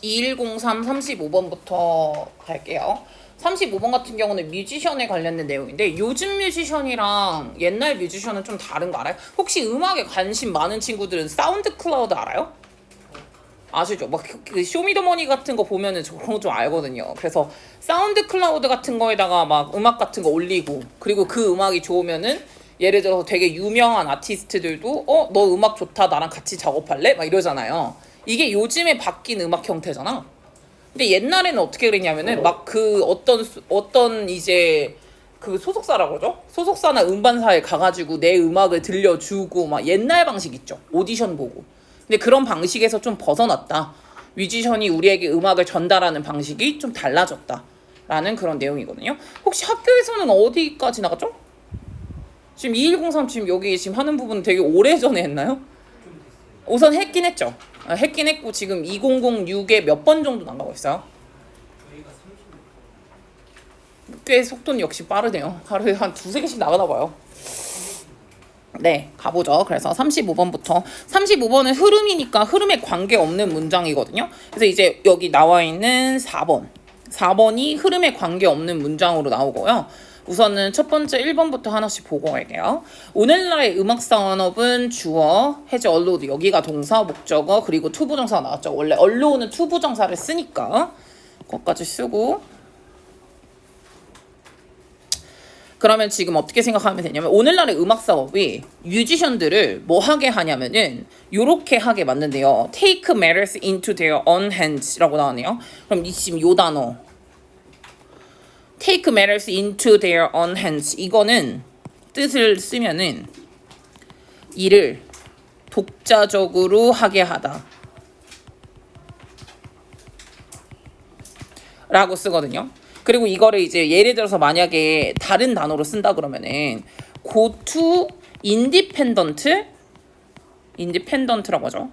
2103 35번부터 갈게요. 35번 같은 경우는 뮤지션에 관련된 내용인데 요즘 뮤지션이랑 옛날 뮤지션은 좀 다른 거 알아요? 혹시 음악에 관심 많은 친구들은 사운드 클라우드 알아요? 아시죠? 막 그 쇼미더머니 같은 거 보면은 저 그런 거 좀 알거든요. 그래서 사운드 클라우드 같은 거에다가 막 음악 같은 거 올리고 그리고 그 음악이 좋으면은 예를 들어서 되게 유명한 아티스트들도 너 음악 좋다 나랑 같이 작업할래? 막 이러잖아요. 이게 요즘에 바뀐 음악 형태잖아. 근데 옛날에는 어떻게 그랬냐면은 막 그 어떤 이제 그 소속사라고 그러죠? 소속사나 음반사에 가가지고 내 음악을 들려주고 막 옛날 방식 있죠. 오디션 보고. 근데 그런 방식에서 좀 벗어났다. 뮤지션이 우리에게 음악을 전달하는 방식이 좀 달라졌다. 라는 그런 내용이거든요. 혹시 학교에서는 어디까지 나갔죠? 지금 2103 지금 여기 지금 하는 부분 되게 오래전에 했나요? 우선 했긴 했죠. 했긴 했고 지금 2006에 몇 번 정도 나가고 있어요? 꽤 속도는 역시 빠르네요. 하루에 한 두세 개씩 나가나 봐요. 네, 가보죠. 그래서 35번부터 35번은 흐름이니까 흐름에 관계없는 문장이거든요. 그래서 이제 여기 나와 있는 4번이 흐름에 관계없는 문장으로 나오고요. 우선은 첫 번째 1번부터 하나씩 보고 갈게요. 오늘날의 음악 산업은 주어, 해제, 언로드 여기가 동사, 목적어 그리고 투부정사가 나왔죠. 원래 언로는 투부정사를 쓰니까 그것까지 쓰고 그러면 지금 어떻게 생각하면 되냐면 오늘날의 음악 사업이 뮤지션들을 뭐 하게 하냐면은 요렇게 하게 만든대요. Take matters into their own hands라고 나오네요. 그럼 지금 요 단어 Take matters into their own hands 이거는 뜻을 쓰면은 일을 독자적으로 하게 하다 라고 쓰거든요. 그리고 이거를 이제 예를 들어서 만약에 다른 단어로 쓴다 그러면은 go to independent라고 하죠.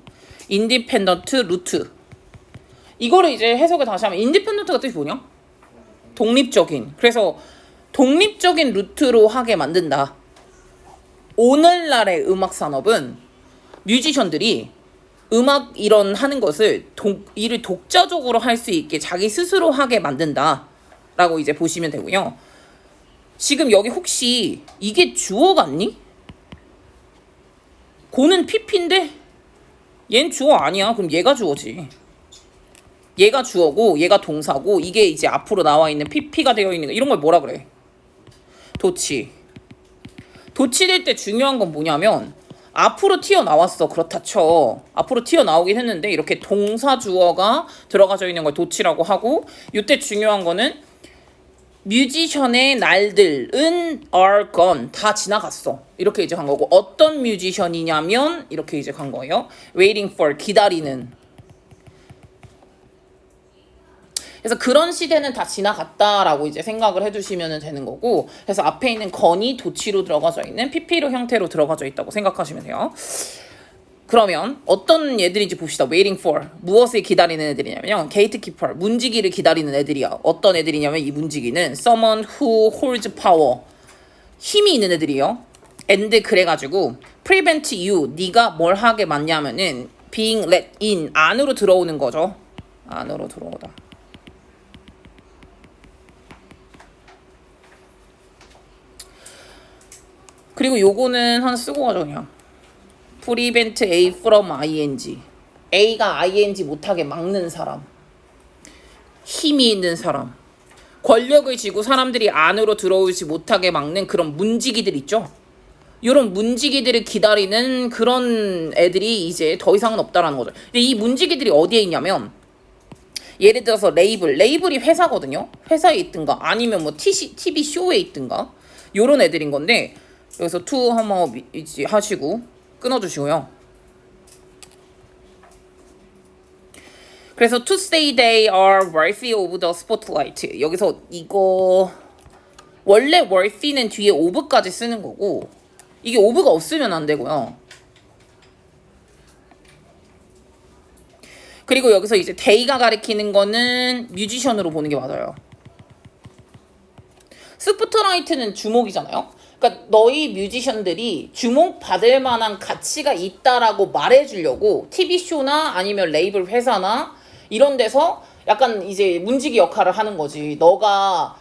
independent route 이거를 이제 해석을 다시 하면 independent가 뜻이 뭐냐? 독립적인. 그래서 독립적인 루트로 하게 만든다. 오늘날의 음악 산업은 뮤지션들이 음악 이런 하는 것을 일을 독자적으로 할 수 있게 자기 스스로 하게 만든다. 라고 이제 보시면 되고요. 지금 여기 혹시 이게 주어 같니? 고는 PP인데 얜 주어 아니야. 그럼 얘가 주어지. 얘가 주어고 얘가 동사고 이게 이제 앞으로 나와 있는 PP가 되어 있는 거 이런 걸 뭐라 그래? 도치. 도치될 때 중요한 건 뭐냐면 앞으로 튀어나왔어. 그렇다 쳐. 앞으로 튀어나오긴 했는데 이렇게 동사 주어가 들어가져 있는 걸 도치라고 하고 이때 중요한 거는 뮤지션의 날들은 are gone. 다 지나갔어. 이렇게 이제 간 거고 어떤 뮤지션이냐면 이렇게 이제 간 거예요. waiting for 기다리는. 그래서 그런 시대는 다 지나갔다라고 이제 생각을 해주시면 되는 거고 그래서 앞에 있는 건이 도치로 들어가져 있는 PP로 형태로 들어가져 있다고 생각하시면 돼요. 그러면 어떤 애들인지 봅시다. waiting for 무엇을 기다리는 애들이냐면요. gatekeeper 문지기를 기다리는 애들이야. 어떤 애들이냐면 이 문지기는 someone who holds power 힘이 있는 애들이요. and 그래가지고 prevent you 네가 뭘 하게 맞냐면은 being let in 안으로 들어오는 거죠. 안으로 들어오다. 그리고 요거는 하나 쓰고 가죠 그냥. prevent A from ing. A가 ing 못하게 막는 사람. 힘이 있는 사람. 권력을 쥐고 사람들이 안으로 들어오지 못하게 막는 그런 문지기들 있죠. 이런 문지기들을 기다리는 그런 애들이 이제 더 이상은 없다라는 거죠. 근데 이 문지기들이 어디에 있냐면 예를 들어서 레이블이 회사거든요. 회사에 있든가 아니면 뭐 TV 쇼에 있든가 요런 애들인 건데 여기서 to 한번 하시고 끊어주시고요. 그래서 to say they are worthy of the spotlight 여기서 이거 원래 worthy는 뒤에 of까지 쓰는 거고 이게 of가 없으면 안 되고요. 그리고 여기서 이제 they가 가리키는 거는 뮤지션으로 보는 게 맞아요. 스포트라이트는 주목이잖아요. 그러니까 너희 뮤지션들이 주목받을 만한 가치가 있다라고 말해주려고 TV쇼나 아니면 레이블 회사나 이런 데서 약간 이제 문지기 역할을 하는 거지. 너가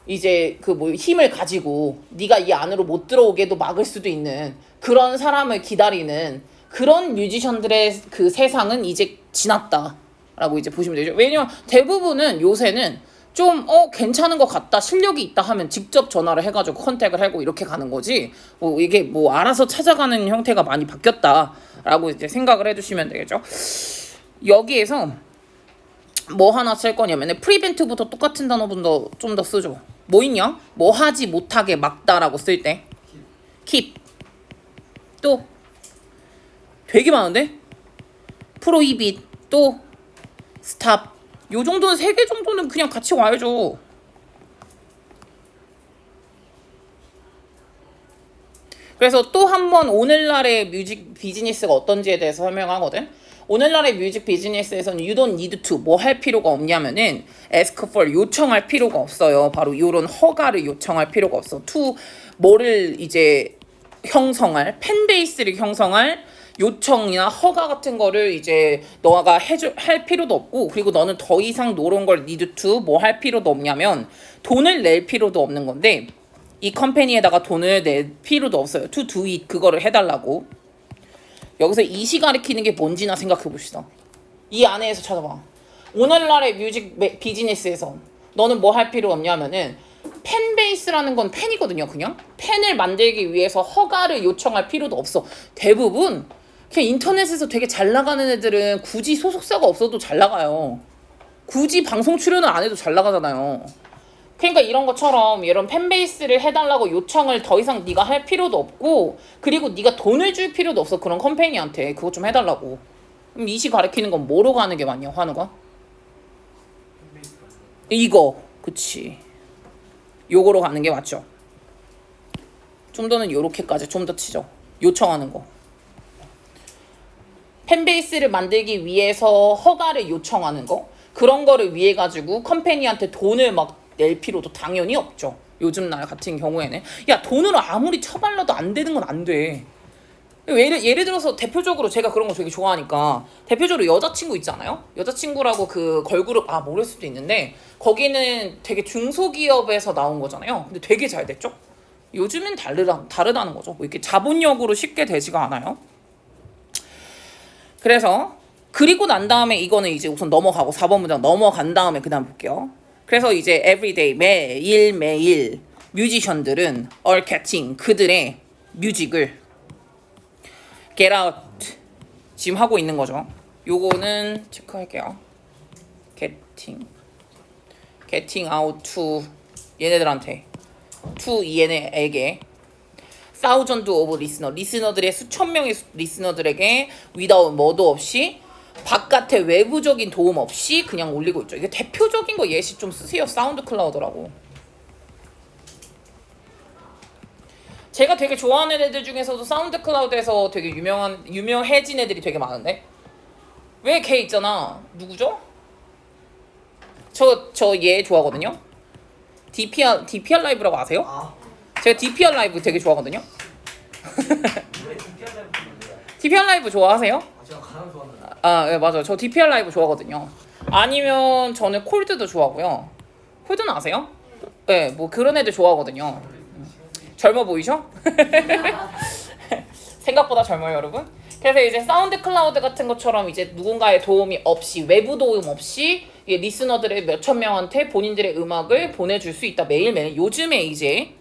이제 그 뭐 힘을 가지고 네가 이 안으로 못 들어오게도 막을 수도 있는 그런 사람을 기다리는 그런 뮤지션들의 그 세상은 이제 지났다라고 이제 보시면 되죠. 왜냐면 대부분은 요새는 좀 괜찮은 것 같다 실력이 있다 하면 직접 전화를 해가지고 컨택을 하고 이렇게 가는 거지. 뭐 이게 뭐 알아서 찾아가는 형태가 많이 바뀌었다라고 이제 생각을 해주시면 되겠죠. 여기에서 뭐 하나 쓸 거냐면 프리벤트부터 똑같은 단어분도 좀 더 쓰죠. 뭐 있냐? 뭐 하지 못하게 막다라고 쓸 때 keep. 또 되게 많은데? prohibit. 또 stop. 요 정도는 3개 정도는 그냥 같이 와야죠. 그래서 또 한 번 오늘날의 뮤직 비즈니스가 어떤지에 대해서 설명하거든. 오늘날의 뮤직 비즈니스에서는 you don't need to 뭐 할 필요가 없냐면은 ask for 요청할 필요가 없어요. 바로 요런 허가를 요청할 필요가 없어. to 뭐를 이제 형성할 팬베이스를 형성할 요청이나 허가 같은 거를 이제 너가 할 필요도 없고, 그리고 너는 더 이상 노런 걸 need to 뭐 할 필요도 없냐면 돈을 낼 필요도 없는 건데 이 컴퍼니에다가 돈을 낼 필요도 없어요. to do it 그거를 해달라고. 여기서 이시 가리키는 게 뭔지나 생각해 봅시다. 이 안에서 찾아봐. 오늘날의 뮤직 비즈니스에서 너는 뭐 할 필요 없냐면은 팬베이스라는 건 팬이거든요. 그냥 팬을 만들기 위해서 허가를 요청할 필요도 없어. 대부분 그냥 인터넷에서 되게 잘 나가는 애들은 굳이 소속사가 없어도 잘 나가요. 굳이 방송 출연을 안 해도 잘 나가잖아요. 그러니까 이런 것처럼 이런 팬베이스를 해달라고 요청을 더 이상 네가 할 필요도 없고, 그리고 네가 돈을 줄 필요도 없어. 그런 컴퍼니한테 그거 좀 해달라고. 그럼 이시 가리키는 건 뭐로 가는 게 맞냐 환우가? 이거 그치. 요거로 가는 게 맞죠. 좀 더는 요렇게까지 좀 더 치죠. 요청하는 거. 팬베이스를 만들기 위해서 허가를 요청하는 거, 그런 거를 위해 가지고 컴퍼니한테 돈을 막 낼 필요도 당연히 없죠. 요즘 날 같은 경우에는 야 돈으로 아무리 처발라도 안 되는 건 안 돼. 예를 들어서 대표적으로 제가 그런 거 되게 좋아하니까 대표적으로 여자친구 있잖아요. 여자친구라고 그 걸그룹 모를 수도 있는데 거기는 되게 중소기업에서 나온 거잖아요. 근데 되게 잘 됐죠. 요즘엔 다르다는 거죠. 뭐 이렇게 자본력으로 쉽게 되지가 않아요. 그래서 그리고 난 다음에 이거는 이제 우선 넘어가고 4번 문장 넘어간 다음에 그 다음 볼게요. 그래서 이제 everyday 매일 뮤지션들은 are getting 그들의 뮤직을 get out 지금 하고 있는 거죠. 요거는 체크할게요. getting out to 얘네들한테 to 얘네에게 thousands of 리스너들의 수천 명의 리스너들에게 without 뭐도 없이 바깥의 외부적인 도움 없이 그냥 올리고 있죠. 이게 대표적인 거 예시 좀 쓰세요. 사운드 클라우드라고. 제가 되게 좋아하는 애들 중에서도 사운드 클라우드에서 되게 유명해진 애들이 되게 많은데 왜 걔 있잖아. 누구죠? 저 얘 좋아하거든요. DPR 라이브라고 아세요? 제가 DPR 라이브 되게 좋아하거든요. DPR 라이브 좋아하세요? 제가 가장 좋아하는 네, 맞아요. 저 DPR 라이브 좋아하거든요. 아니면 저는 콜드도 좋아하고요. 콜드는 아세요? 네, 뭐 그런 애들 좋아하거든요. 젊어 보이죠? 생각보다 젊어요, 여러분. 그래서 이제 사운드 클라우드 같은 것처럼 이제 누군가의 도움이 없이, 외부 도움 없이 리스너들의 몇천 명한테 본인들의 음악을 보내줄 수 있다. 매일매일. 요즘에 이제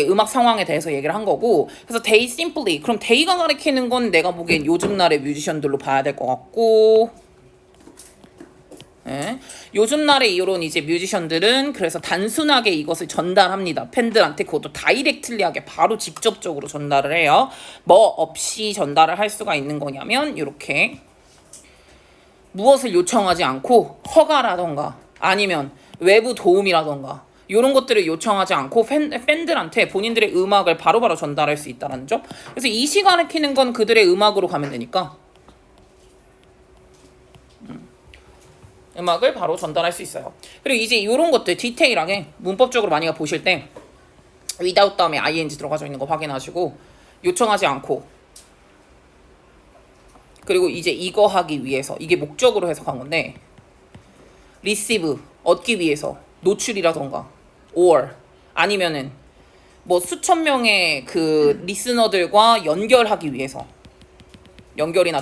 음악 상황에 대해서 얘기를 한 거고. 그래서 they simply, 그럼 they가 가리키는 건 내가 보기엔 요즘 날의 뮤지션들로 봐야 될 것 같고, 네. 요즘 날의 이런 이제 뮤지션들은 그래서 단순하게 이것을 전달합니다. 팬들한테. 그것도 다이렉틀리하게 바로 직접적으로 전달을 해요. 뭐 없이 전달을 할 수가 있는 거냐면 이렇게 무엇을 요청하지 않고 허가라던가 아니면 외부 도움이라던가 이런 것들을 요청하지 않고 팬들한테 본인들의 음악을 바로바로 전달할 수 있다는 점. 그래서 이 시간을 키는 건 그들의 음악으로 가면 되니까 음악을 바로 전달할 수 있어요. 그리고 이제 이런 것들 디테일하게 문법적으로 많이 보실 때 without 다음에 ing 들어가져 있는 거 확인하시고 요청하지 않고 그리고 이제 이거 하기 위해서 이게 목적으로 해석한 건데 receive 얻기 위해서 노출이라던가 or 아니면은 뭐 수천 명의 그 리스너들과 연결하기 위해서 연결이나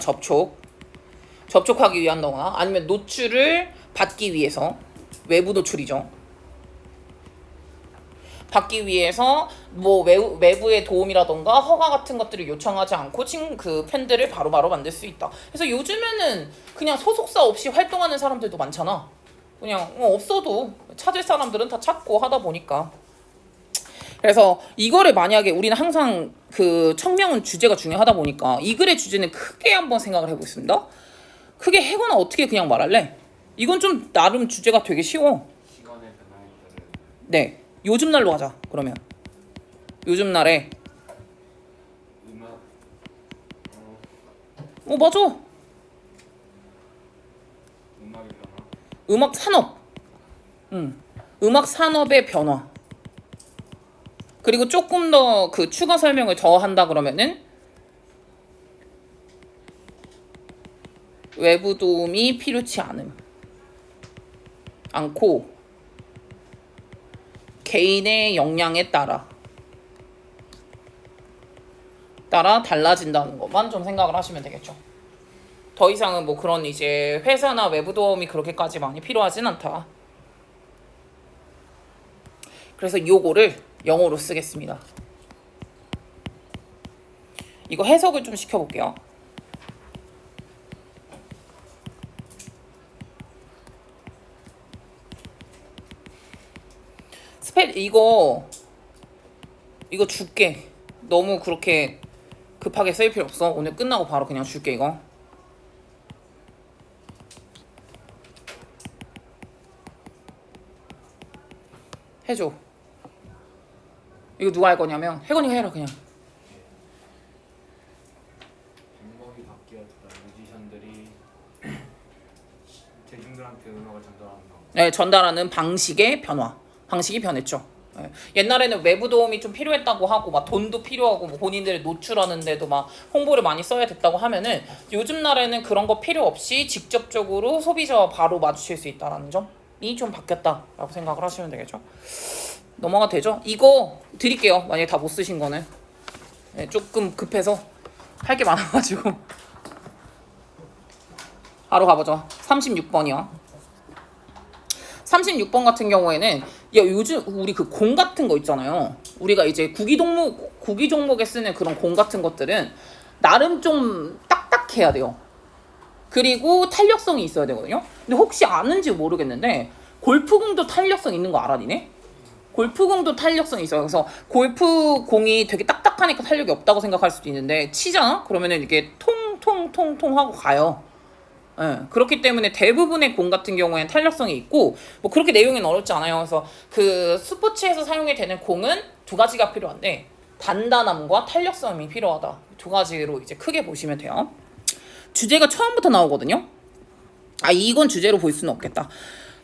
접촉하기 위한다거나 아니면 노출을 받기 위해서 외부 노출이죠. 받기 위해서 뭐 외부의 도움이라던가 허가 같은 것들을 요청하지 않고 그 팬들을 바로바로 만들 수 있다. 그래서 요즘에는 그냥 소속사 없이 활동하는 사람들도 많잖아. 그냥 없어도 찾을 사람들은 다 찾고 하다 보니까. 그래서 이거를 만약에 우리는 항상 그 청명은 주제가 중요하다 보니까 이 글의 주제는 크게 한번 생각을 해보겠습니다. 크게 해거나 어떻게 그냥 말할래? 이건 좀 나름 주제가 되게 쉬워. 시간의 변화에 따른 네. 요즘 날로 하자. 그러면 요즘 날에 음악 맞아. 음악의 변화 음악 산업. 음악 산업의 변화. 그리고 조금 더 그 추가 설명을 더 한다 그러면은 외부 도움이 필요치 않고 개인의 역량에 따라 달라진다는 것만 좀 생각을 하시면 되겠죠. 더 이상은 뭐 그런 이제 회사나 외부 도움이 그렇게까지 많이 필요하진 않다. 그래서 요거를 영어로 쓰겠습니다. 이거 해석을 좀 시켜볼게요. 이거 줄게. 너무 그렇게 급하게 쓸 필요 없어. 오늘 끝나고 바로 그냥 줄게 이거. 해줘. 이거 누가 할 거냐면 혜건이가 해라 그냥. 방법이 바뀌었다. 뮤지션들이 대중들한테 음악을 전달하는 거. 네, 전달하는 방식이 변했죠. 네. 옛날에는 외부 도움이 좀 필요했다고 하고 막 돈도 필요하고 뭐 본인들을 노출하는데도 막 홍보를 많이 써야 됐다고 하면은 요즘 날에는 그런 거 필요 없이 직접적으로 소비자와 바로 마주칠 수 있다는 점이 좀 바뀌었다라고 생각을 하시면 되겠죠. 넘어가 되죠? 이거 드릴게요. 만약에 다 못 쓰신 거는. 네, 조금 급해서 할 게 많아가지고 바로 가보죠. 36번이요. 36번 같은 경우에는 요즘 우리 그 공 같은 거 있잖아요. 우리가 이제 구기 종목에 쓰는 그런 공 같은 것들은 나름 좀 딱딱해야 돼요. 그리고 탄력성이 있어야 되거든요. 근데 혹시 아는지 모르겠는데 골프공도 탄력성 있는 거 알아 니네? 골프공도 탄력성이 있어요. 그래서 골프공이 되게 딱딱하니까 탄력이 없다고 생각할 수도 있는데 치잖아? 그러면은 이게 통통통통 하고 가요. 네, 그렇기 때문에 대부분의 공 같은 경우에는 탄력성이 있고 뭐 그렇게 내용은 어렵지 않아요. 그래서 그 스포츠에서 사용이 되는 공은 두 가지가 필요한데 단단함과 탄력성이 필요하다. 두 가지로 이제 크게 보시면 돼요. 주제가 처음부터 나오거든요. 이건 주제로 볼 수는 없겠다.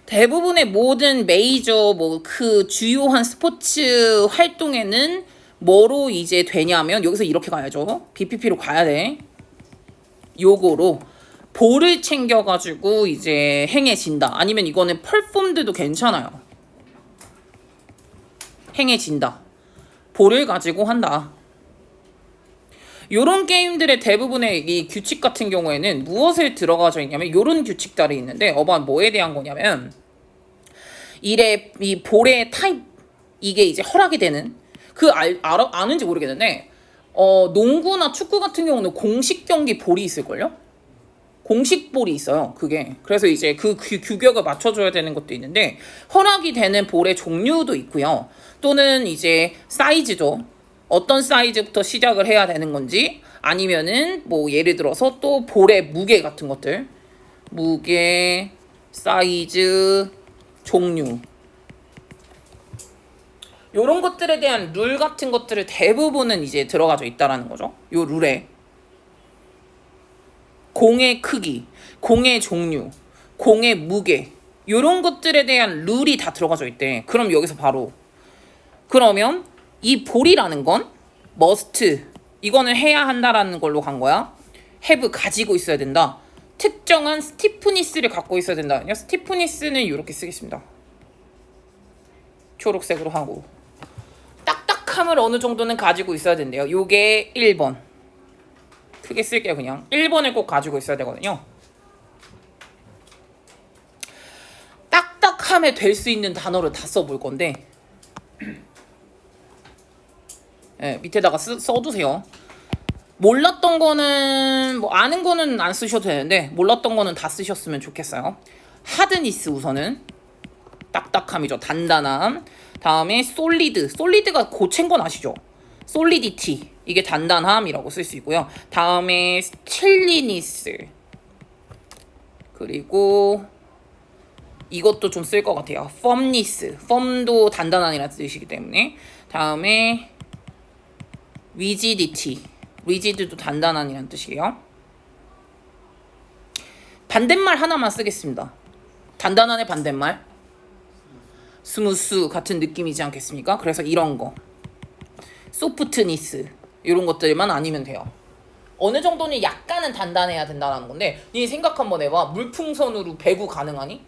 대부분의 모든 메이저 뭐 그 주요한 스포츠 활동에는 뭐로 이제 되냐면 여기서 이렇게 가야죠. BPP로 가야 돼. 요거로 볼을 챙겨가지고 이제 행해진다. 아니면 이거는 펄폼드도 괜찮아요. 행해진다. 볼을 가지고 한다. 요런 게임들의 대부분의 이 규칙 같은 경우에는 무엇을 들어가져 있냐면 요런 규칙들이 있는데 뭐에 대한 거냐면 이 볼의 타입 이게 이제 허락이 되는 아는지 모르겠는데 농구나 축구 같은 경우는 공식 경기 볼이 있을걸요? 공식 볼이 있어요. 그게. 그래서 이제 그 규격을 맞춰줘야 되는 것도 있는데 허락이 되는 볼의 종류도 있고요. 또는 이제 사이즈도 어떤 사이즈부터 시작을 해야 되는 건지 아니면은 뭐 예를 들어서 또 볼의 무게 같은 것들 무게, 사이즈, 종류 요런 것들에 대한 룰 같은 것들을 대부분은 이제 들어가져 있다라는 거죠. 요 룰에 공의 크기, 공의 종류, 공의 무게 요런 것들에 대한 룰이 다 들어가져 있대. 그럼 여기서 바로 그러면 이 볼이라는 건 must 이거는 해야 한다라는 걸로 간 거야. have 가지고 있어야 된다. 특정한 스티프니스를 갖고 있어야 된다. 스티프니스는 이렇게 쓰겠습니다. 초록색으로 하고 딱딱함을 어느 정도는 가지고 있어야 된대요. 요게 1번. 크게 쓸게요. 그냥 1번을 꼭 가지고 있어야 되거든요. 딱딱함에 될 수 있는 단어를 다 써볼 건데 네, 밑에다가 써두세요. 몰랐던 거는 뭐 아는 거는 안 쓰셔도 되는데 몰랐던 거는 다 쓰셨으면 좋겠어요. 하드니스 우선은 딱딱함이죠. 단단함. 다음에 솔리드. 솔리드가 고친 건 아시죠? 솔리디티. 이게 단단함이라고 쓸 수 있고요. 다음에 스틸리니스. 그리고 이것도 좀 쓸 것 같아요. 펌니스. 펌도 단단함이라는 뜻이기 때문에. 다음에 리지디티. 리지드도 단단함이라는 뜻이에요. 반대말 하나만 쓰겠습니다. 단단함의 반대말. 스무스 같은 느낌이지 않겠습니까? 그래서 이런 거. 소프트니스. 이런 것들만 아니면 돼요. 어느 정도는 약간은 단단해야 된다는 건데 니 생각 한번 해봐. 물풍선으로 배구 가능하니?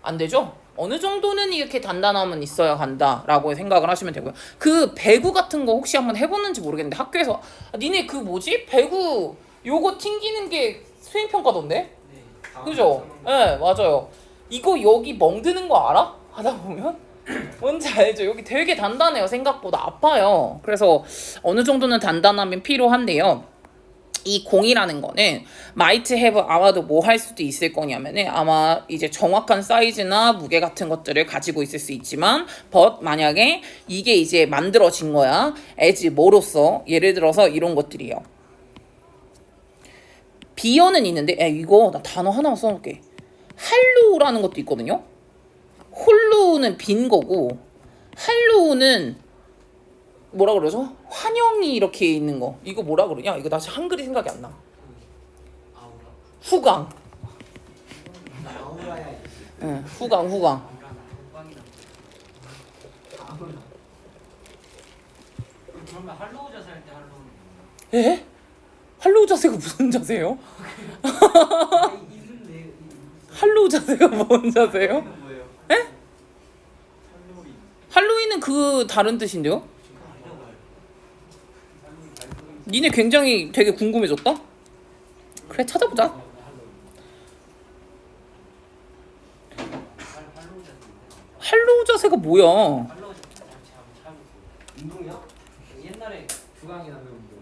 안 되죠? 어느 정도는 이렇게 단단함은 있어야 한다라고 생각을 하시면 되고요. 그 배구 같은 거 혹시 한번 해봤는지 모르겠는데 학교에서 니네 그 뭐지? 배구 요거 튕기는 게 수행평가던데? 그죠? 네, 맞아요. 이거 여기 멍드는 거 알아? 하다 보면? 뭔지 알죠? 여기 되게 단단해요. 생각보다 아파요. 그래서 어느 정도는 단단함이 필요한데요. 이 공이라는 거는 might have 아마도 뭐 할 수도 있을 거냐면은 아마 이제 정확한 사이즈나 무게 같은 것들을 가지고 있을 수 있지만 but 만약에 이게 이제 만들어진 거야 as 뭐로서 예를 들어서 이런 것들이에요. 비어는 있는데 이거 나 단어 하나만 써놓을게. 할로우라는 것도 있거든요. 홀로우는 빈 거고 할로우는 뭐라 그러죠? 환영이 이렇게 있는 거. 이거 뭐라 그러냐? 이거 나 지금 한글이 생각이 안 나. 후광. 응, 후광. 그러면 할로우 자세 할 때 할로우. 에? 할로우 자세가 무슨 자세예요? 있는데 할로우 자세가 뭔 자세예요? 뭐예요? 에? 할로윈은 그 다른 뜻인데요? 니네 굉장히 되게 궁금해졌다? 그래 찾아보자. 할로우 자세가 뭐야? 할로우 자세 참 운동이야? 옛날에 주강이나 그런 운동.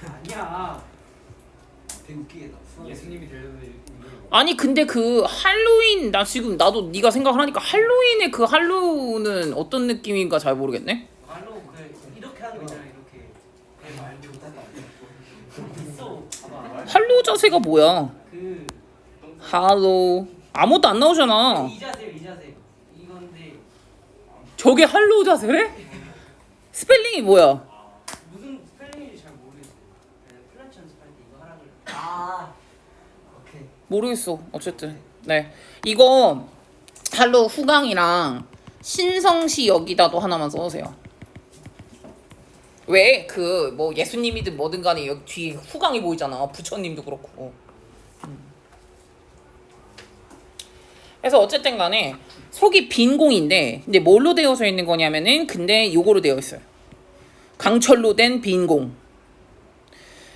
아니야. 되게 웃기겠다. 예수님이 되려는 운동을 아니 근데 그 할로윈 나 지금 나도 네가 생각을 하니까 할로윈의 그 할로우는 어떤 느낌인가 잘 모르겠네. 할로우 이렇게 하는 거 있잖아 이렇게. 그 말도 있어. 봐봐. 할로우 자세가 뭐야? 그 할로우 아무것도 안 나오잖아. 이 자세 이건데 저게 할로우 자세래? 스펠링이 뭐야? 무슨 스펠링인지 잘 모르겠어. 플라치 연습할 때 이거 하라 그래. 아, 오케이. 모르겠어. 어쨌든 네 이거 할로우 후광이랑 신성시 여기다도 하나만 써주세요. 왜 그 뭐 예수님이든 뭐든 간에 여기 뒤에 후광이 보이잖아. 부처님도 그렇고. 그래서 어쨌든 간에 속이 빈 공인데 근데 뭘로 되어져 있는 거냐면은 근데 요거로 되어 있어요. 강철로 된 빈 공.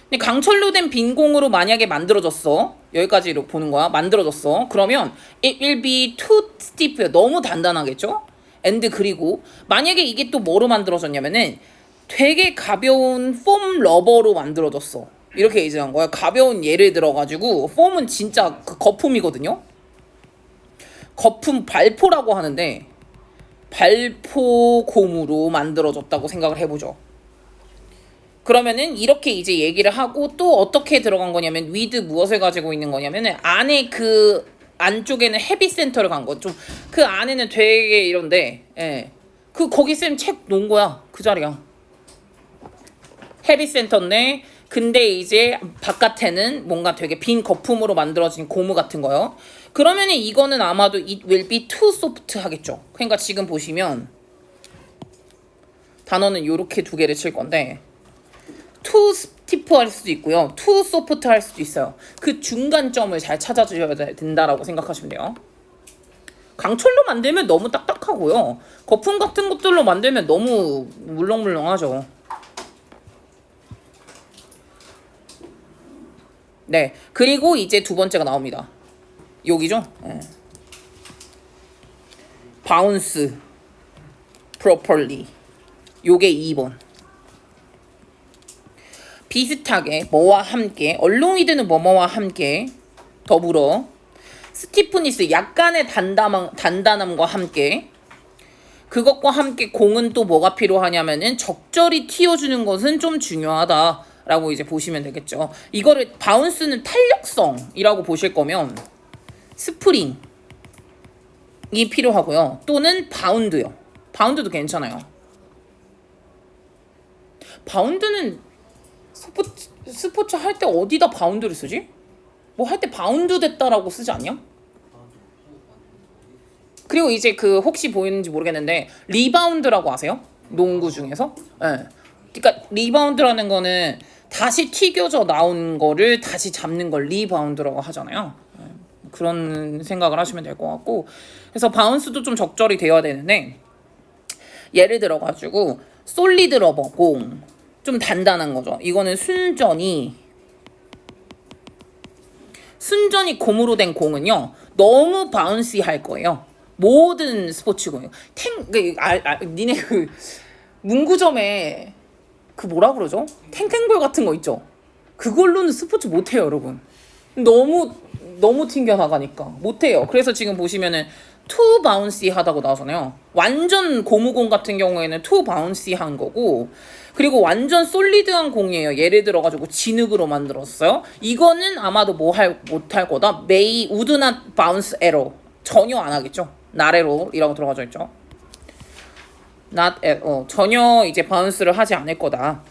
근데 강철로 된 빈 공으로 만약에 만들어졌어. 여기까지로 보는 거야. 만들어졌어. 그러면 it will be too stiff. 너무 단단하겠죠? and 그리고 만약에 이게 또 뭐로 만들어졌냐면은 되게 가벼운 폼 러버로 만들어졌어. 이렇게 얘기한 거야. 가벼운 예를 들어가지고 폼은 진짜 그 거품이거든요. 거품 발포라고 하는데 발포 고무로 만들어졌다고 생각을 해보죠. 그러면은 이렇게 이제 얘기를 하고 또 어떻게 들어간 거냐면 with 무엇을 가지고 있는 거냐면은 안에 그 안쪽에는 헤비 센터를 간 거. 좀 그 안에는 되게 이런데 예. 그 거기 쌤 책 놓은 거야. 그 자리야. 헤비 센터인데 근데 이제 바깥에는 뭔가 되게 빈 거품으로 만들어진 고무 같은 거요. 그러면은 이거는 아마도 it will be too soft 하겠죠. 그러니까 지금 보시면 단어는 요렇게 두 개를 칠 건데 too stiff 할 수도 있고요. too soft 할 수도 있어요. 그 중간점을 잘 찾아주셔야 된다라고 생각하시면 돼요. 강철로 만들면 너무 딱딱하고요. 거품 같은 것들로 만들면 너무 물렁물렁하죠. 네, 그리고 이제 두 번째가 나옵니다. 여기죠? 네. bounce properly. 요게 2번. 비슷하게 뭐와 함께 alongwith는 뭐뭐와 함께 더불어 스티프니스 약간의 단단함과 함께 그것과 함께 공은 또 뭐가 필요하냐면은 적절히 튀어주는 것은 좀 중요하다라고 이제 보시면 되겠죠. 이거를 바운스는 탄력성이라고 보실 거면 스프링이 필요하고요. 또는 바운드요. 바운드도 괜찮아요. 바운드는 스포츠 할 때 어디다 바운드를 쓰지? 뭐 할 때 바운드 됐다라고 쓰지 않냐? 그리고 이제 그 혹시 보이는지 모르겠는데 리바운드라고 아세요? 농구 중에서? 예. 네. 그러니까 리바운드라는 거는 다시 튀겨져 나온 거를 다시 잡는 걸 리바운드라고 하잖아요. 네. 그런 생각을 하시면 될 것 같고 그래서 바운스도 좀 적절히 되어야 되는데 예를 들어 가지고 솔리드 러버 공 좀 단단한 거죠. 이거는 순전히 고무로 된 공은요 너무 바운시 할 거예요. 모든 스포츠공이요. 니네 그 문구점에 그 뭐라 그러죠? 탱탱볼 같은 거 있죠? 그걸로는 스포츠 못해요, 여러분. 너무 튕겨 나가니까 못해요. 그래서 지금 보시면은 too bouncy 하다고 나오잖아요. 완전 고무공 같은 경우에는 too bouncy 한 거고 그리고 완전 솔리드한 공이에요. 예를 들어가지고 진흙으로 만들었어요. 이거는 아마도 못할 거다. would not bounce at all. 전혀 안 하겠죠. not at all이라고 들어가져 있죠. not at all. 전혀 이제 바운스를 하지 않을 거다.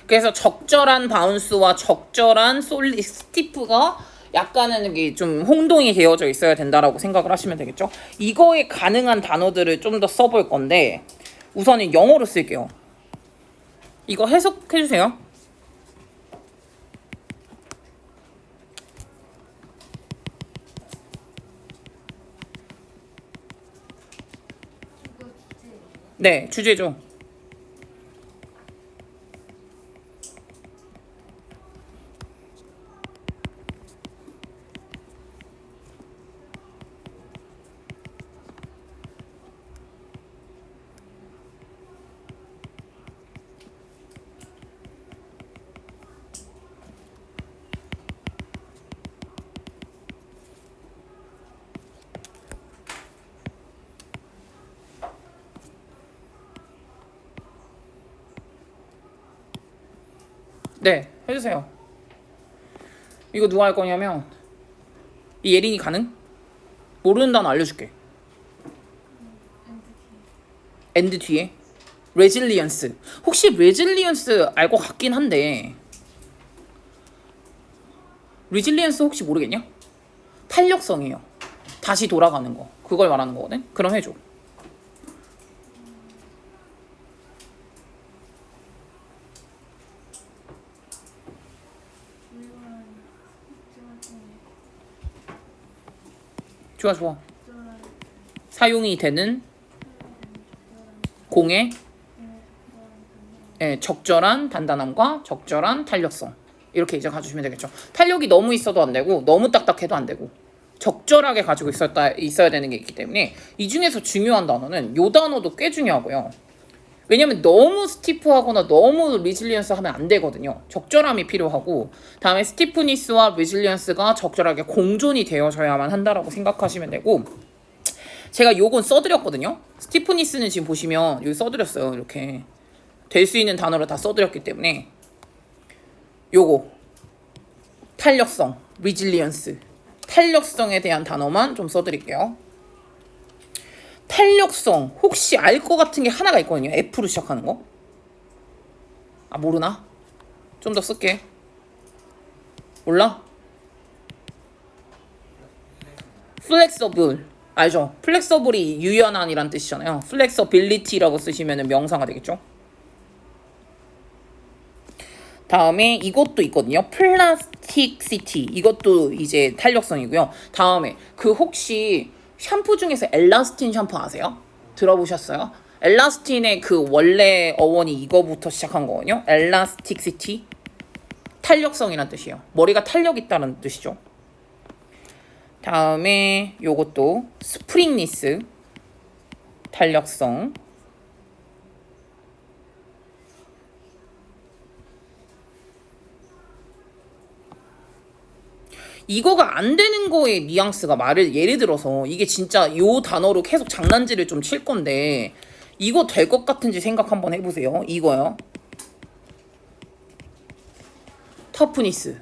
그래서 적절한 바운스와 적절한 스티프가 약간은 이게 좀 혼동이 되어져 있어야 된다라고 생각을 하시면 되겠죠. 이거에 가능한 단어들을 좀 더 써볼 건데 우선은 영어로 쓸게요. 이거 해석해 주세요. 네, 주제죠. 네, 해주세요. 이거 누가 할 거냐면 이 예린이 가능? 모르는 단어 알려줄게. 엔드 뒤에 레질리언스. 혹시 레질리언스 알 것 같긴 한데 레질리언스 혹시 모르겠냐? 탄력성이에요. 다시 돌아가는 거. 그걸 말하는 거거든. 그럼 해줘. 좋아. 사용이 되는 공의 적절한 단단함과 적절한 탄력성. 이렇게 이제 가주시면 되겠죠. 탄력이 너무 있어도 안 되고 너무 딱딱해도 안 되고 적절하게 가지고 있어야 되는 게 있기 때문에 이 중에서 중요한 단어는 요 단어도 꽤 중요하고요. 왜냐면 너무 스티프하거나 너무 리질리언스 하면 안 되거든요. 적절함이 필요하고 다음에 스티프니스와 리질리언스가 적절하게 공존이 되어져야만 한다라고 생각하시면 되고 제가 요건 써드렸거든요. 스티프니스는 지금 보시면 여기 써드렸어요. 이렇게 될 수 있는 단어를 다 써드렸기 때문에 요거 탄력성, 리질리언스 탄력성에 대한 단어만 좀 써드릴게요. 탄력성 혹시 알 것 같은 게 하나가 있거든요. F로 시작하는 거. 아 모르나? 좀 더 쓸게. 몰라? flexible 알죠? 플렉서블이 유연한이란 뜻이잖아요. 플렉서빌리티라고 쓰시면 명사가 되겠죠. 다음에 이것도 있거든요. 플라스틱시티. 이것도 이제 탄력성이고요. 다음에 그 혹시 샴푸 중에서 엘라스틴 샴푸 아세요? 들어보셨어요? 엘라스틴의 그 원래 어원이 이거부터 시작한 거거든요. 엘라스틱시티. 탄력성이란 뜻이에요. 머리가 탄력 있다는 뜻이죠. 다음에 요것도 스프링니스. 탄력성. 이거가 안 되는 거에 뉘앙스가 말을 예를 들어서 이게 진짜 요 단어로 계속 장난질을 좀 칠 건데 이거 될 것 같은지 생각 한번 해보세요. 이거요. 터프니스.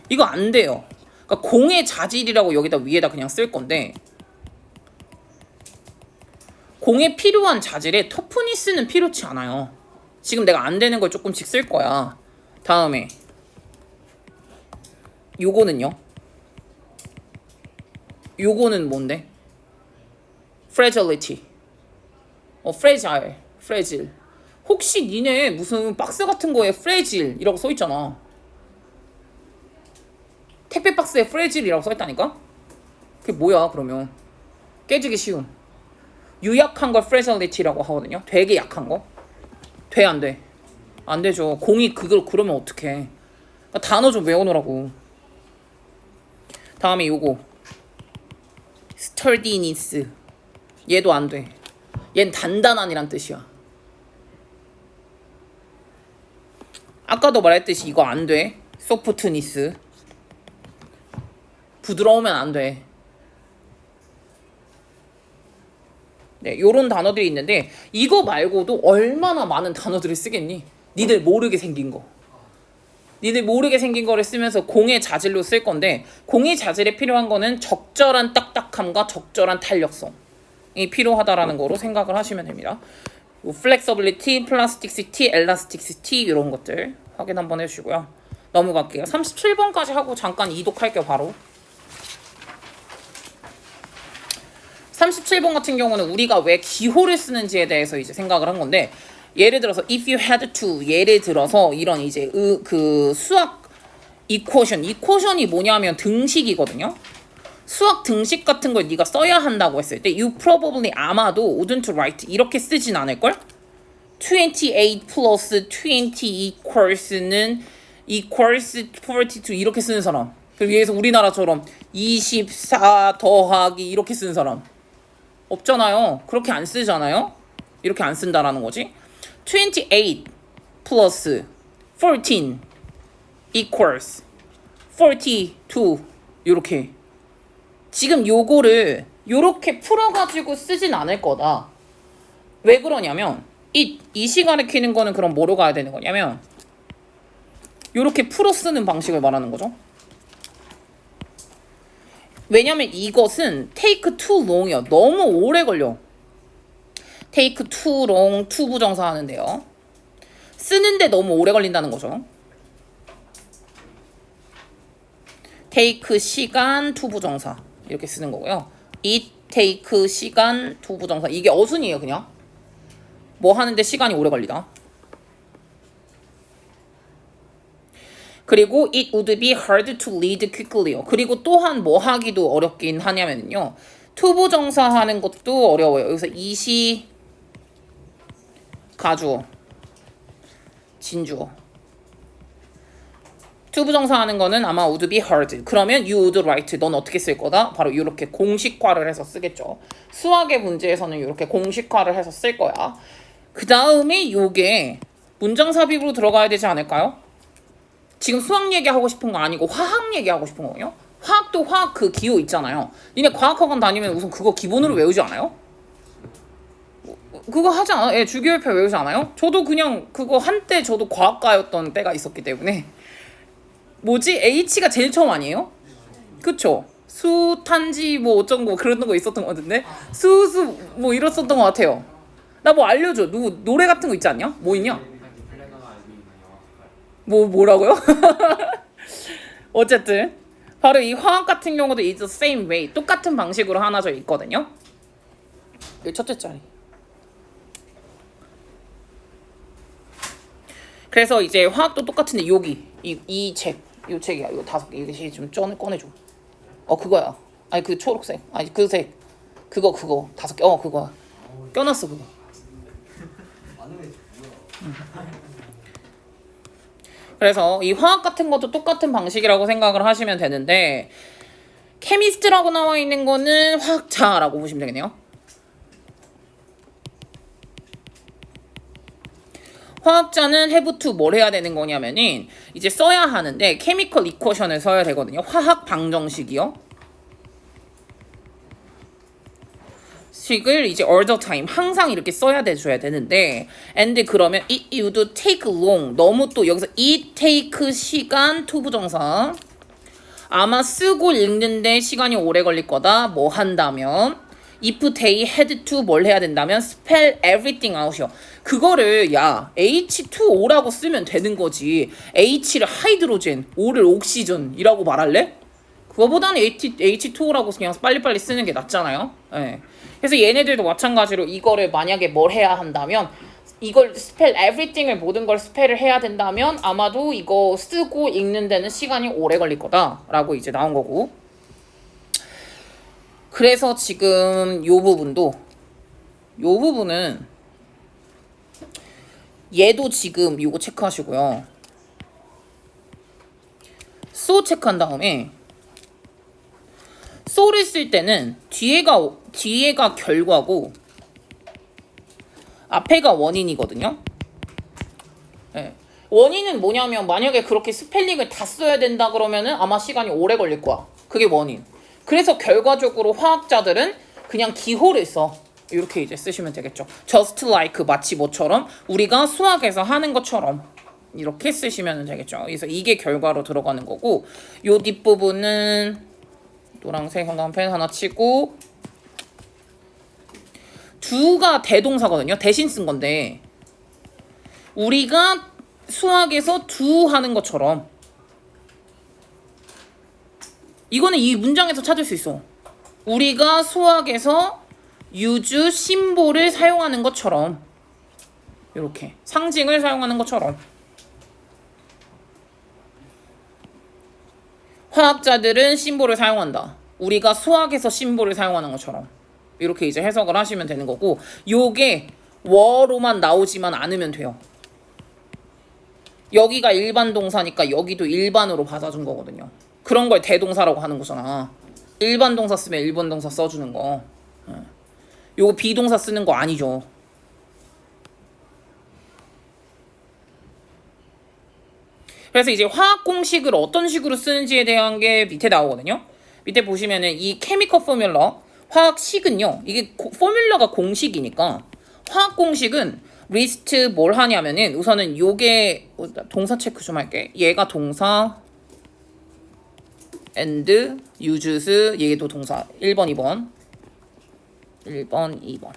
이거 안 돼요. 그러니까 공의 자질이라고 여기다 위에다 그냥 쓸 건데 공에 필요한 자질에 터프니스는 필요치 않아요. 지금 내가 안 되는 걸 조금씩 쓸 거야. 다음에 요거는요. 요거는 뭔데? fragility. fragile. 혹시 니네 무슨 박스 같은 거에 fragile 이라고 써있잖아. 택배 박스에 fragile이라고 써있다니까? 그게 뭐야 그러면? 깨지기 쉬운. 유약한 걸 fragility라고 하거든요. 되게 약한 거. 돼 안 돼? 안 되죠. 공이 그걸 그러면 어떡해. 그러니까 단어 좀 외워놓으라고. 다음에 요거 sturdiness. 얘도 안 돼. 얜 단단한이란 뜻이야. 아까도 말했듯이 이거 안 돼. softness. 부드러우면 안 돼. 네, 요런 단어들이 있는데 이거 말고도 얼마나 많은 단어들을 쓰겠니? 니들 모르게 생긴 거. 니들 모르게 생긴 거를 쓰면서 공의 자질로 쓸 건데 공의 자질에 필요한 거는 적절한 딱딱함과 적절한 탄력성이 필요하다라는 거로 생각을 하시면 됩니다. flexibility, plasticity, elasticity 이런 것들 확인 한번 해주시고요. 넘어갈게요. 37번까지 하고 잠깐 이독할게요. 바로 37번 같은 경우는 우리가 왜 기호를 쓰는지에 대해서 이제 생각을 한 건데 예를 들어서 if you had to 예를 들어서 이런 이제 그 수학 이퀘션이 뭐냐면 등식이거든요. 수학 등식 같은 걸 네가 써야 한다고 했을 때 you probably 아마도 wouldn't write 이렇게 쓰진 않을걸? 28 plus 20 equals는 equals 42 이렇게 쓰는 사람. 그리고 여기서 우리나라처럼 24 더하기 이렇게 쓰는 사람 없잖아요. 그렇게 안 쓰잖아요. 이렇게 안 쓴다라는 거지. 28 plus 14 equals 42 이렇게. 지금 요거를 요렇게 풀어가지고 쓰진 않을 거다. 왜 그러냐면 이 시간에 키는 거는 그럼 뭐로 가야 되는 거냐면 요렇게 풀어 쓰는 방식을 말하는 거죠. 왜냐면 이것은 take too long이요. 너무 오래 걸려. take too long, to 부정사 하는데요. 쓰는데 너무 오래 걸린다는 거죠. take 시간, to 부정사 이렇게 쓰는 거고요. it take 시간, to 부정사 이게 어순이에요. 그냥 뭐 하는데 시간이 오래 걸리다. 그리고 it would be hard to read quickly요. 그리고 또한 뭐 하기도 어렵긴 하냐면요. 투부정사 하는 것도 어려워요. 여기서 이시 가주어 진주어. 투부정사 하는 거는 아마 would be hard. 그러면 you would write. 넌 어떻게 쓸 거다? 바로 이렇게 공식화를 해서 쓰겠죠. 수학의 문제에서는 이렇게 공식화를 해서 쓸 거야. 그 다음에 요게 문장 삽입으로 들어가야 되지 않을까요? 지금 수학 얘기하고 싶은 거 아니고 화학 얘기하고 싶은 거예요. 화학도 화학 그 기호 있잖아요. 니네 과학학원 다니면 우선 그거 기본으로 외우지 않아요? 그거 하지 않아요? 예, 주기율표 외우지 않아요? 저도 그냥 그거 한때 저도 과학과였던 때가 있었기 때문에 뭐지? H가 제일 처음 아니에요? 그쵸? 수, 탄지 뭐 어쩐고 그런 거 있었던 거 같은데 수수 뭐 이랬었던 것 같아요. 나 뭐 알려줘. 누구 노래 같은 거 있지 않냐? 뭐 있냐? 뭐라고요? 어쨌든 바로 이 화학 같은 경우도 is the same way. 똑같은 방식으로 하나 져 있거든요. 이 첫째 자리. 그래서 이제 화학도 똑같은데 여기 이 책이야. 이거 5개. 이거 좀 꺼내줘. 그거야. 아니 그 초록색. 아니 그 색. 그거 5개. 그거야. 껴놨어 그거. 많은 애 뭐야? 그래서 이 화학 같은 것도 똑같은 방식이라고 생각을 하시면 되는데 케미스트라고 나와 있는 거는 화학자라고 보시면 되겠네요. 화학자는 have to 뭘 해야 되는 거냐면은 이제 써야 하는데 chemical equation을 써야 되거든요. 화학 방정식이요. 식을 이제 all the time 항상 이렇게 써야 돼줘야 되는데 and 그러면 it would take long 너무 또 여기서 it take 시간 to 부정사 아마 쓰고 읽는데 시간이 오래 걸릴 거다 뭐 한다면 if they had to 뭘 해야 된다면 spell everything out이요. 그거를 야 H2O라고 쓰면 되는 거지 H를 하이드로젠 O를 옥시전이라고 말할래? 그거보다는 H2O라고 그냥 빨리빨리 쓰는 게 낫잖아요. 네. 그래서 얘네들도 마찬가지로 이거를 만약에 뭘 해야 한다면 이걸 스펠 everything을 모든 걸 스펠을 해야 된다면 아마도 이거 쓰고 읽는 데는 시간이 오래 걸릴 거다라고 이제 나온 거고. 그래서 지금 요 부분도 요 부분은 얘도 지금 요거 체크하시고요. so 체크한 다음에 so를 쓸 때는 뒤에가 결과고 앞에가 원인이거든요. 네. 원인은 뭐냐면 만약에 그렇게 스펠링을 다 써야 된다 그러면은 아마 시간이 오래 걸릴 거야. 그게 원인. 그래서 결과적으로 화학자들은 그냥 기호를 써. 이렇게 이제 쓰시면 되겠죠. just like 마치 뭐처럼 우리가 수학에서 하는 것처럼 이렇게 쓰시면 되겠죠. 그래서 이게 결과로 들어가는 거고 요 뒷부분은 노란색 형광펜 하나 치고 do가 대동사거든요. 대신 쓴 건데 우리가 수학에서 do 하는 것처럼 이거는 이 문장에서 찾을 수 있어. 우리가 수학에서 use 심볼을 사용하는 것처럼 이렇게 상징을 사용하는 것처럼 화학자들은 심볼을 사용한다. 우리가 수학에서 심볼을 사용하는 것처럼 이렇게 이제 해석을 하시면 되는 거고 요게 워로만 나오지만 않으면 돼요. 여기가 일반 동사니까 여기도 일반으로 받아준 거거든요. 그런 걸 대동사라고 하는 거잖아. 일반 동사 쓰면 일반 동사 써주는 거. 요거 비동사 쓰는 거 아니죠. 그래서 이제 화학 공식을 어떤 식으로 쓰는지에 대한 게 밑에 나오거든요. 밑에 보시면은 이 케미컬 포뮬러 화학식은요. 이게 포뮬러가 공식이니까 화학 공식은 리스트 뭘 하냐면은 우선은 요게 동사 체크 좀 할게. 얘가 동사 and uses 얘도 동사 1번 2번 2번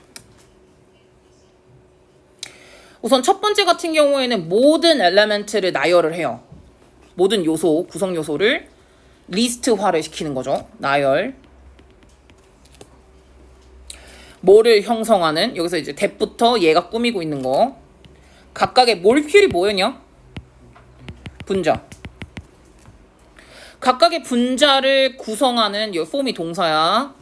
우선 첫 번째 같은 경우에는 모든 엘레멘트를 나열을 해요. 모든 요소, 구성 요소를 리스트화를 시키는 거죠. 나열. 뭐를 형성하는, 여기서 이제 대부터 얘가 꾸미고 있는 거. 각각의 몰큘이 뭐였냐? 분자. 각각의 분자를 구성하는, 이 폼이 동사야.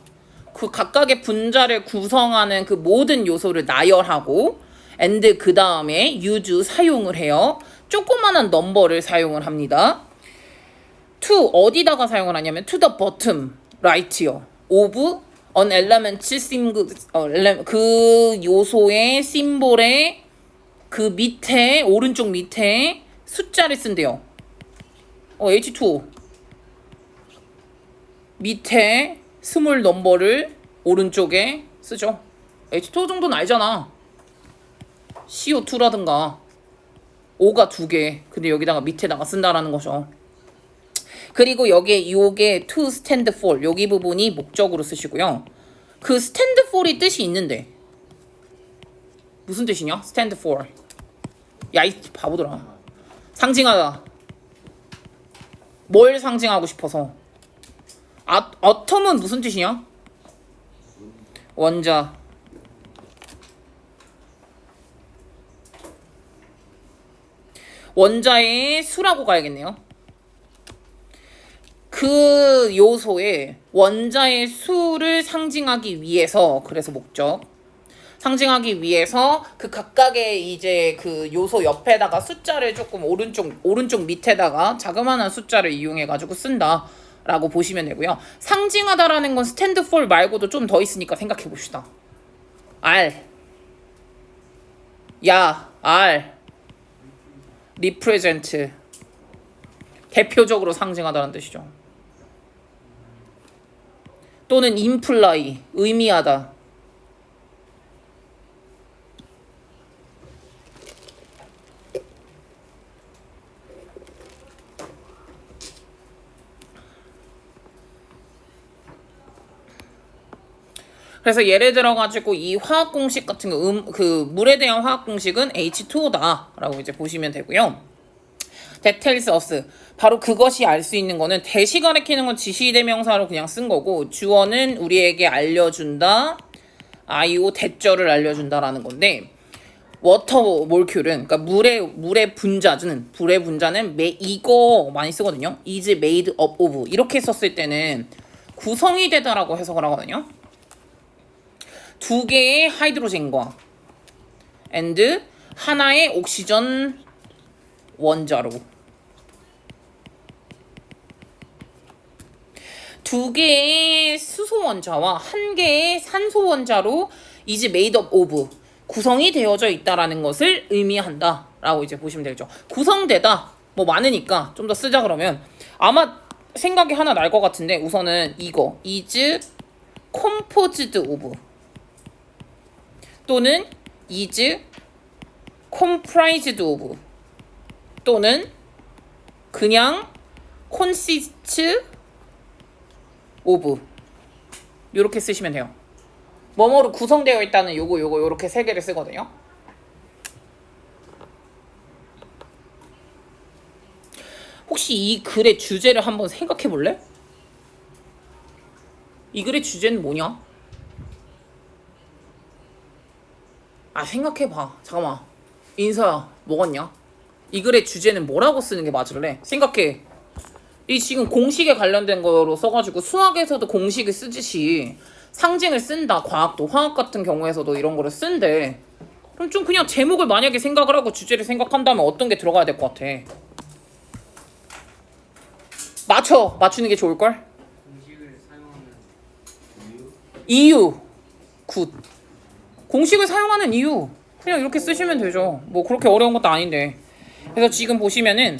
그 각각의 분자를 구성하는 그 모든 요소를 나열하고 and 그 다음에 use 사용을 해요. 조그만한 넘버를 사용을 합니다. to 어디다가 사용을 하냐면 to the bottom right요. of an element 그 요소의 심볼의 그 밑에 오른쪽 밑에 숫자를 쓴대요. H2O 밑에 스몰 넘버를 오른쪽에 쓰죠. H2O 정도는 알잖아. CO2라든가 O가 2개. 근데 여기다가 밑에다가 쓴다라는 거죠. 그리고 여기에 요게 to stand for 여기 부분이 목적으로 쓰시고요. 그 stand for이 뜻이 있는데 무슨 뜻이냐? stand for. 야, 이 바보들아. 상징하다. 뭘 상징하고 싶어서? 어텀은 무슨 뜻이냐? 원자. 원자의 수라고 가야겠네요. 그 요소의 원자의 수를 상징하기 위해서, 그래서 목적. 상징하기 위해서 그 각각의 이제 그 요소 옆에다가 숫자를 조금 오른쪽 밑에다가 자그마한 숫자를 이용해 가지고 쓴다라고 보시면 되고요. 상징하다라는 건 스탠드 폴 말고도 좀 더 있으니까 생각해 봅시다. R, 야, R, represent, 대표적으로 상징하다는 뜻이죠. 또는 imply, 의미하다. 그래서 예를 들어 가지고 이 화학 공식 같은 거, 그 물에 대한 화학 공식은 H2O다라고 이제 보시면 되고요. That tells us, 바로 그것이 알 수 있는 거는, 대시 가리키는 건 지시대명사로 그냥 쓴 거고, 주어는 우리에게 알려준다, IO 대절을 알려준다라는 건데, 워터 몰큘은, 그러니까 물의 분자는 이거 많이 쓰거든요. is made up of, 이렇게 썼을 때는 구성이 되다라고 해석을 하거든요. 두 개의 하이드로젠과 and 하나의 옥시전 원자로, 두 개의 수소 원자와 한 개의 산소 원자로 is made up of, 구성이 되어져 있다라는 것을 의미한다라고 이제 보시면 되겠죠. 구성되다, 뭐 많으니까 좀 더 쓰자 그러면 아마 생각이 하나 날 것 같은데, 우선은 이거 is composed of, 또는 is comprised of, 또는 그냥 consists of, 요렇게 쓰시면 돼요. 뭐뭐로 구성되어 있다는 요거 요렇게 세 개를 쓰거든요. 혹시 이 글의 주제를 한번 생각해 볼래? 이 글의 주제는 뭐냐? 생각해봐. 잠깐만. 인서야, 뭐겠냐? 이 글의 주제는 뭐라고 쓰는 게 맞을래? 생각해. 이 지금 공식에 관련된 거로 써가지고 수학에서도 공식을 쓰듯이 상징을 쓴다. 과학도, 화학 같은 경우에서도 이런 거를 쓴대. 그럼 좀 그냥 제목을 만약에 생각을 하고 주제를 생각한다면 어떤 게 들어가야 될 것 같아? 맞추는 게 좋을걸? 공식을 사용하는 이유. 굿. 공식을 사용하는 이유. 그냥 이렇게 쓰시면 되죠. 뭐 그렇게 어려운 것도 아닌데. 그래서 지금 보시면은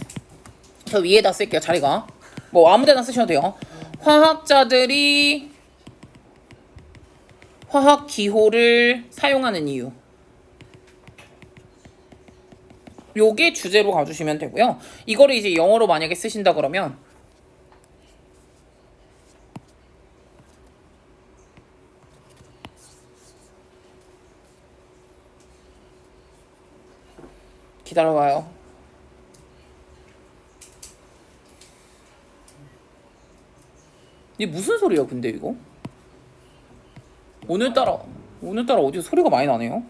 저 위에다 쓸게요. 자리가. 뭐 아무 데나 쓰셔도 돼요. 화학자들이 화학 기호를 사용하는 이유. 요게 주제로 가주시면 되고요. 이거를 이제 영어로 만약에 쓰신다 그러면 기다려봐요. 이게 무슨 소리야 근데 이거? 오늘따라 어디서 소리가 많이 나네요.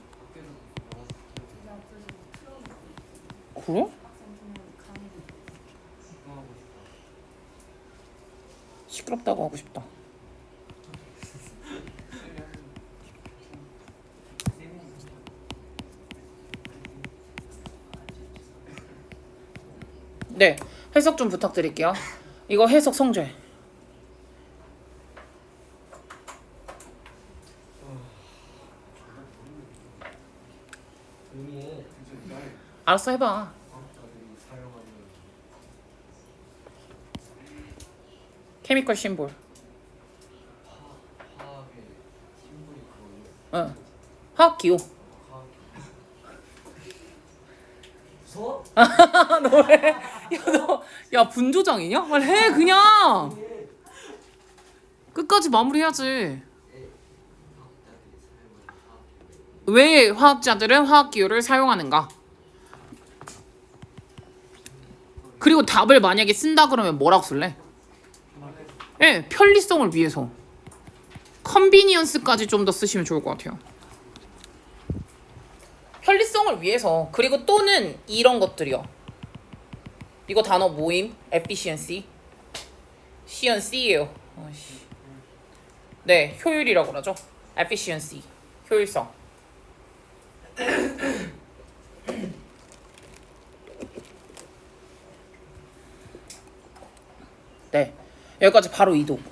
그래? 시끄럽다고 하고 싶다. 네, 해석 좀 부탁드릴게요. 이거 해석 성재. 의미에 알았어, 해봐. 화학자들이 사용하는 케미컬 심볼. 화학의 심볼이 그거예요. 응. 화학 기호. 무서워? 너래? 야 분조장이냐? 빨리 해 그냥. 끝까지 마무리해야지. 왜 화학자들은 화학 기호를 사용하는가? 그리고 답을 만약에 쓴다 그러면 뭐라고 쓸래? 네, 편리성을 위해서. 컨비니언스까지 좀 더 쓰시면 좋을 것 같아요. 편리성을 위해서. 그리고 또는 이런 것들이요. 이거 단어 모임. efficiency. CNC예요. 네, 효율이라고 그러죠. efficiency. 효율성. 네, 여기까지 바로 이동.